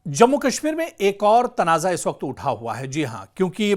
जम्मू कश्मीर में एक और तनाज़ा इस वक्त उठा हुआ है। जी हां, क्योंकि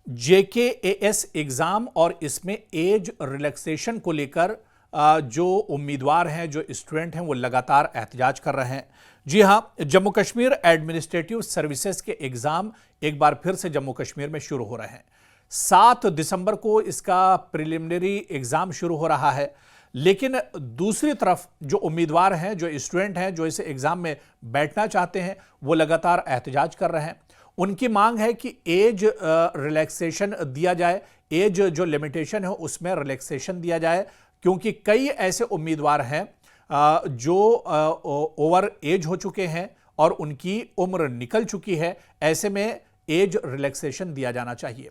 जेकेएएस एग्जाम और इसमें एज रिलैक्सेशन को लेकर जो उम्मीदवार हैं, जो स्टूडेंट हैं, वो लगातार एहतजाज कर रहे हैं। जी हां, जम्मू कश्मीर एडमिनिस्ट्रेटिव सर्विसेज के एग्जाम एक बार फिर से जम्मू कश्मीर में शुरू हो रहे हैं। 7 दिसंबर को इसका प्रिलिमिनरी एग्जाम शुरू हो रहा है, लेकिन दूसरी तरफ जो उम्मीदवार हैं, जो स्टूडेंट हैं, जो इस एग्जाम में बैठना चाहते हैं, वो लगातार एहतजाज कर रहे हैं। उनकी मांग है कि एज रिलैक्सेशन दिया जाए, एज जो लिमिटेशन है उसमें रिलैक्सेशन दिया जाए, क्योंकि कई ऐसे उम्मीदवार हैं जो ओवर एज हो चुके हैं और उनकी उम्र निकल चुकी है। ऐसे में एज रिलैक्सेशन दिया जाना चाहिए।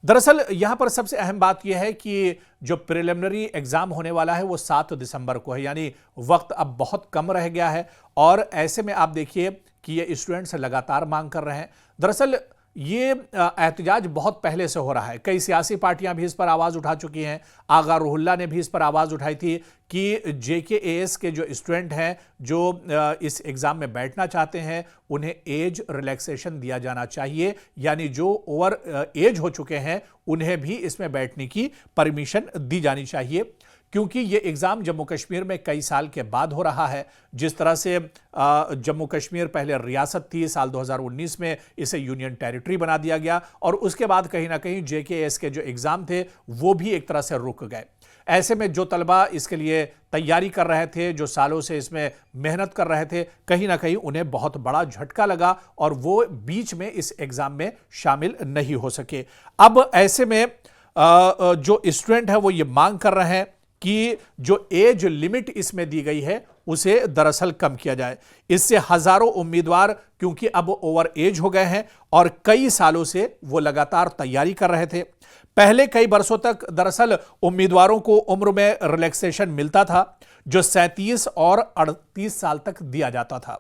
दरअसल यहां पर सबसे अहम बात यह है कि जो प्रिलिमिनरी एग्जाम होने वाला है वो 7 दिसंबर को है, यानी वक्त अब बहुत कम रह गया है। और ऐसे में आप देखिए कि ये स्टूडेंट्स लगातार मांग कर रहे हैं। दरअसल ये एहतजाज बहुत पहले से हो रहा है। कई सियासी पार्टियां भी इस पर आवाज उठा चुकी हैं। आगा रुहुल्ला ने भी इस पर आवाज उठाई थी कि जेकेएएस के जो स्टूडेंट हैं, जो इस एग्जाम में बैठना चाहते हैं, उन्हें एज रिलैक्सेशन दिया जाना चाहिए, यानी जो ओवर एज हो चुके हैं उन्हें भी इसमें बैठने की परमिशन दी जानी चाहिए। क्योंकि ये एग्जाम जम्मू कश्मीर में कई साल के बाद हो रहा है। जिस तरह से जम्मू कश्मीर पहले रियासत थी, साल 2019 में इसे यूनियन टेरिटरी बना दिया गया और उसके बाद कहीं ना कहीं जेकेएस के जो एग्जाम थे वो भी एक तरह से रुक गए। ऐसे में जो तलबा इसके लिए तैयारी कर रहे थे, जो सालों से इसमें मेहनत कर रहे थे, कहीं ना कहीं उन्हें बहुत बड़ा झटका लगा और वो बीच में इस एग्जाम में शामिल नहीं हो सके। अब ऐसे में जो स्टूडेंट है वो ये मांग कर रहे हैं कि जो एज लिमिट इसमें दी गई है उसे दरअसल कम किया जाए। इससे हजारों उम्मीदवार, क्योंकि अब ओवर एज हो गए हैं और कई सालों से वो लगातार तैयारी कर रहे थे। पहले कई वर्षों तक दरअसल उम्मीदवारों को उम्र में रिलैक्सेशन मिलता था, जो 37 और 38 साल तक दिया जाता था।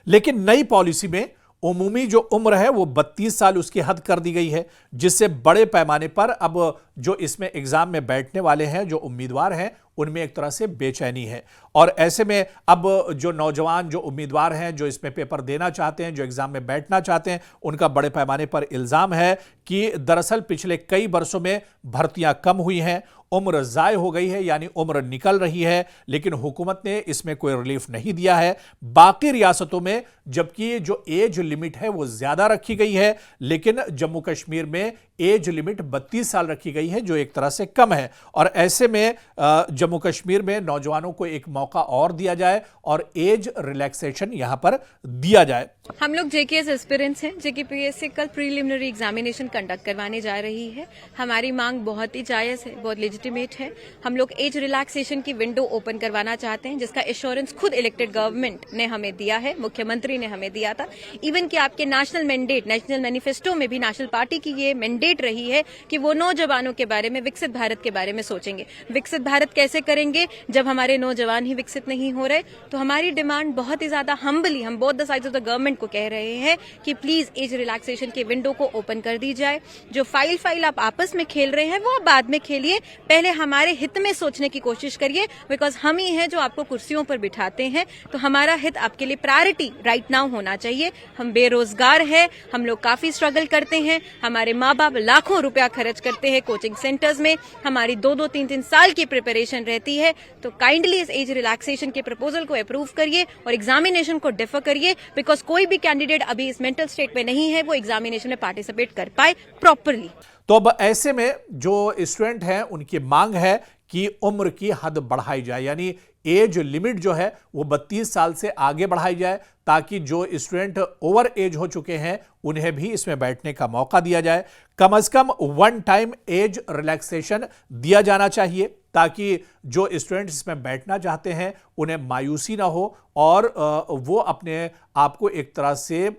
लेकिन नई पॉलिसी में उमूमी जो उम्र है वो 32 साल उसकी हद कर दी गई है, जिससे बड़े पैमाने पर अब जो इसमें एग्जाम में बैठने वाले हैं, जो उम्मीदवार हैं, उनमें एक तरह से बेचैनी है। और ऐसे में अब जो नौजवान, जो उम्मीदवार हैं, जो इसमें पेपर देना चाहते हैं, जो एग्जाम में बैठना चाहते हैं, उनका बड़े पैमाने पर इल्जाम है कि दरअसल पिछले कई वर्षों में भर्तियां कम हुई हैं, उम्र ज़ाय हो गई है, यानी उम्र निकल रही है, लेकिन हुकूमत ने इसमें कोई रिलीफ नहीं दिया है। बाकी रियासतों में जबकि जो एज लिमिट है वो ज्यादा रखी गई है, लेकिन जम्मू कश्मीर में एज लिमिट 32 साल रखी गई है, जो एक तरह से कम है। और ऐसे में जम्मू कश्मीर में नौजवानों को एक मौका और दिया जाए और एज रिलैक्सेशन यहां पर दिया जाए। हम लोग जेकेएस एस्पिरेंट्स हैं। जेकेपीएससी कल प्रीलिमिनरी एग्जामिनेशन कंडक्ट करवाने जा रही है। हमारी मांग बहुत ही जायज है, बहुत लेजिटिमेट है। हम लोग एज रिलैक्सेशन की विंडो ओपन करवाना चाहते हैं, जिसका एश्योरेंस खुद इलेक्टेड गवर्नमेंट ने हमें दिया है, मुख्यमंत्री ने हमें दिया था। इवन कि आपके नेशनल मैंडेट, नेशनल मैनिफेस्टो में भी नेशनल पार्टी की ये मैंडेट रही है कि वो नौजवानों के बारे में, विकसित भारत के बारे में सोचेंगे। विकसित भारत कैसे करेंगे जब हमारे नौजवान ही विकसित नहीं हो रहे? तो हमारी डिमांड बहुत ही ज्यादा हम्बली, हम both the sides of the government को कह रहे हैं कि प्लीज एज रिलैक्सेशन के विंडो को ओपन कर दी जाए। जो फाइल आप आपस में खेल रहे हैं वो आप बाद में खेलिए, पहले हमारे हित में सोचने की कोशिश करिए, बिकॉज हम ही हैं जो आपको कुर्सियों पर बिठाते हैं। तो हमारा हित आपके लिए प्रायोरिटी राइट नाउ होना चाहिए। हम बेरोजगार हैं, हम लोग काफी स्ट्रगल करते हैं, हमारे माँ बाप लाखों रुपया खर्च करते हैं कोचिंग सेंटर्स में, हमारी 2-2, 3-3 साल की प्रिपरेशन रहती है। तो काइंडली इस एज रिलैक्सेशन के प्रपोजल को अप्रूव करिए और एग्जामिनेशन को डिफर करिए, बिकॉज कोई भी कैंडिडेट अभी इस मेंटल स्टेट में नहीं है वो एग्जामिनेशन में पार्टिसिपेट कर पाए प्रॉपरली। तो अब ऐसे में जो स्टूडेंट हैं उनकी मांग है कि उम्र की हद बढ़ाई जाए, यानी एज लिमिट जो है वो 32 साल से आगे बढ़ाई जाए, ताकि जो स्टूडेंट ओवर एज हो चुके हैं उन्हें भी इसमें बैठने का मौका दिया जाए। कम से कम 1 टाइम एज रिलैक्सेशन दिया जाना चाहिए, ताकि जो स्टूडेंट इसमें बैठना चाहते हैं उन्हें मायूसी ना हो और वो अपने आप को एक तरह से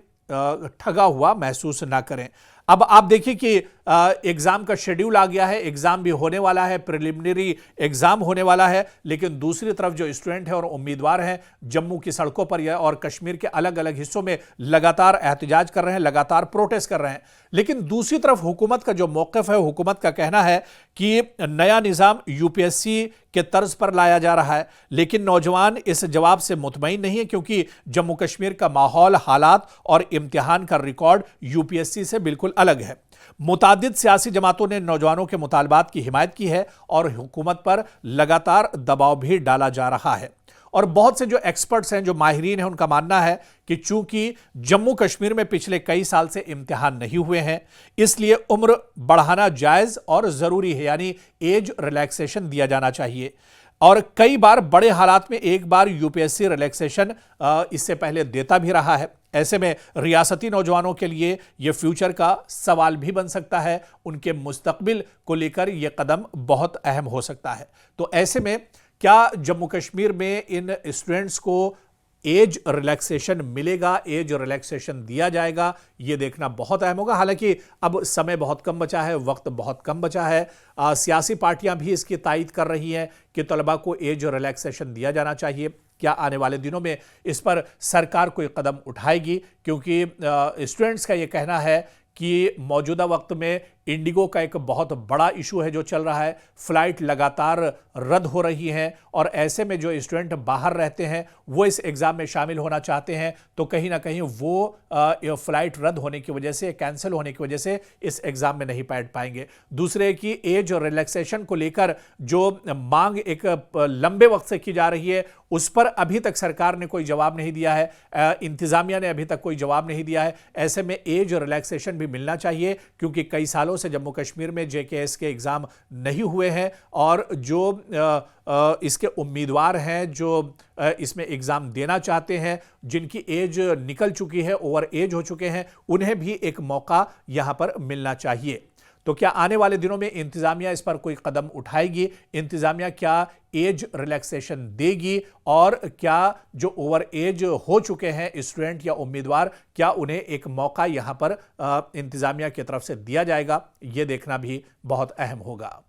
ठगा हुआ महसूस ना करें। अब आप देखिए कि एग्जाम का शेड्यूल आ गया है, एग्जाम भी होने वाला है, प्रिलिमिनरी एग्जाम होने वाला है, लेकिन दूसरी तरफ जो स्टूडेंट है और उम्मीदवार हैं जम्मू की सड़कों पर और कश्मीर के अलग अलग हिस्सों में लगातार एहतजाज कर रहे हैं, लगातार प्रोटेस्ट कर रहे हैं। लेकिन दूसरी तरफ हुकूमत का जो मौक़िफ़ है, हुकूमत का कहना है कि नया निज़ाम यूपीएससी के तर्ज पर लाया जा रहा है, लेकिन नौजवान इस जवाब से मुतमईन नहीं है, क्योंकि जम्मू कश्मीर का माहौल, हालात और इम्तिहान का रिकॉर्ड यूपीएससी से बिल्कुल अलग है। मुतादिद सियासी जमातों ने नौजवानों के मुतालबात की हिमायत की है और हुकूमत पर लगातार दबाव भी डाला जा रहा है। और बहुत से जो एक्सपर्ट्स हैं, जो माहिरीन हैं, उनका मानना है कि चूंकि जम्मू कश्मीर में पिछले कई साल से इम्तिहान नहीं हुए हैं, इसलिए उम्र बढ़ाना जायज़ और ज़रूरी है, यानी एज रिलैक्सेशन दिया जाना चाहिए। और कई बार बड़े हालात में एक बार यूपीएससी रिलैक्सेशन इससे पहले देता भी रहा है। ऐसे में रियासती नौजवानों के लिए यह फ्यूचर का सवाल भी बन सकता है, उनके मुस्तकबिल को लेकर यह कदम बहुत अहम हो सकता है। तो ऐसे में क्या जम्मू कश्मीर में इन स्टूडेंट्स को एज रिलैक्सेशन मिलेगा, एज रिलैक्सेशन दिया जाएगा, यह देखना बहुत अहम होगा। हालांकि अब समय बहुत कम बचा है, वक्त बहुत कम बचा है। सियासी पार्टियां भी इसकी तायद कर रही हैं कि तलबा को एज रिलैक्सेशन दिया जाना चाहिए। क्या आने वाले दिनों में इस पर सरकार कोई कदम उठाएगी? क्योंकि स्टूडेंट्स का यह कहना है कि मौजूदा वक्त में इंडिगो का एक बहुत बड़ा इशू है जो चल रहा है, फ्लाइट लगातार रद्द हो रही हैं, और ऐसे में जो स्टूडेंट बाहर रहते हैं वो इस एग्ज़ाम में शामिल होना चाहते हैं, तो कहीं ना कहीं वो फ्लाइट रद्द होने की वजह से, कैंसिल होने की वजह से इस एग्ज़ाम में नहीं बैठ पाएंगे। दूसरे की एज रिलैक्सेशन को लेकर जो मांग एक लंबे वक्त से की जा रही है, उस पर अभी तक सरकार ने कोई जवाब नहीं दिया है, इंतज़ामिया ने अभी तक कोई जवाब नहीं दिया है। ऐसे में एज रिलैक्सेशन भी मिलना चाहिए, क्योंकि कई सालों से जम्मू कश्मीर में जेकेएस के एग्ज़ाम नहीं हुए हैं, और जो इसके उम्मीदवार हैं, जो इसमें एग्ज़ाम देना चाहते हैं, जिनकी एज निकल चुकी है, ओवर एज हो चुके हैं, उन्हें भी एक मौका यहां पर मिलना चाहिए। तो क्या आने वाले दिनों में इंतज़ामिया इस पर कोई कदम उठाएगी? इंतज़ामिया क्या एज रिलैक्सेशन देगी? और क्या जो ओवर एज हो चुके हैं स्टूडेंट या उम्मीदवार, क्या उन्हें एक मौका यहां पर इंतज़ामिया की तरफ से दिया जाएगा? ये देखना भी बहुत अहम होगा।